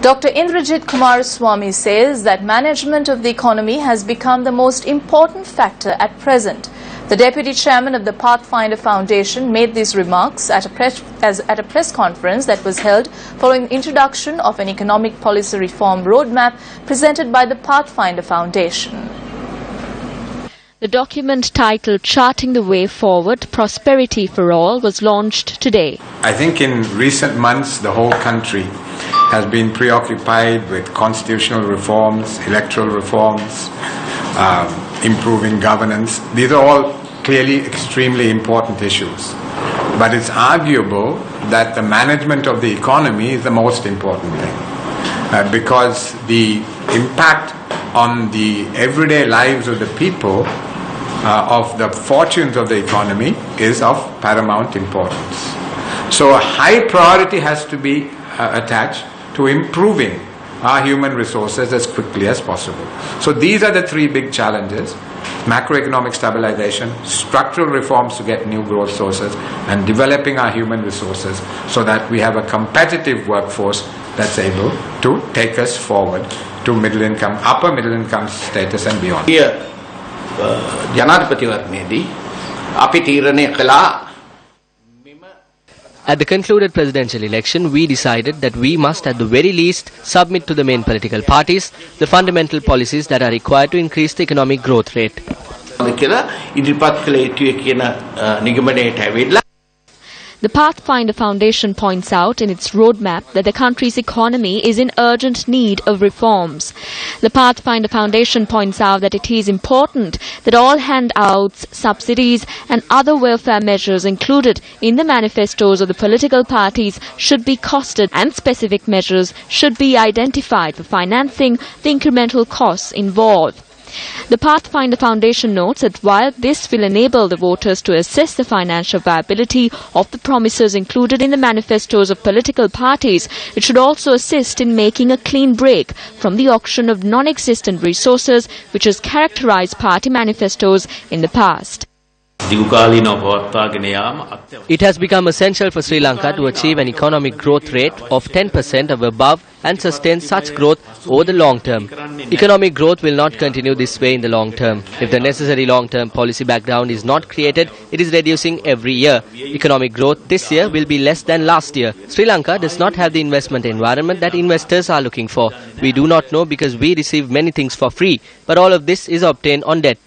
Dr. Indrajit Kumaraswamy says that management of the economy has become the most important factor at present. The Deputy Chairman of the Pathfinder Foundation made these remarks at a press conference that was held following the introduction of an economic policy reform roadmap presented by the Pathfinder Foundation. The document titled Charting the Way Forward, Prosperity for All was launched today. I think in recent months the whole country has been preoccupied with constitutional reforms, electoral reforms, improving governance. These are all clearly extremely important issues. But it's arguable that the management of the economy is the most important thing because the impact on the everyday lives of the people of the fortunes of the economy is of paramount importance. So a high priority has to be attached to improving our human resources as quickly as possible. So these are the three big challenges: macroeconomic stabilization, structural reforms to get new growth sources, and developing our human resources so that we have a competitive workforce that's able to take us forward to middle income, upper middle income status and beyond. At the concluded presidential election, we decided that we must at the very least submit to the main political parties the fundamental policies that are required to increase the economic growth rate. The Pathfinder Foundation points out in its roadmap that the country's economy is in urgent need of reforms. The Pathfinder Foundation points out that it is important that all handouts, subsidies and other welfare measures included in the manifestos of the political parties should be costed, and specific measures should be identified for financing the incremental costs involved. The Pathfinder Foundation notes that while this will enable the voters to assess the financial viability of the promises included in the manifestos of political parties, it should also assist in making a clean break from the auction of non-existent resources which has characterized party manifestos in the past. It has become essential for Sri Lanka to achieve an economic growth rate of 10% or above and sustain such growth over the long term. Economic growth will not continue this way in the long term. If the necessary long-term policy background is not created, it is reducing every year. Economic growth this year will be less than last year. Sri Lanka does not have the investment environment that investors are looking for. We do not know because we receive many things for free, but all of this is obtained on debt.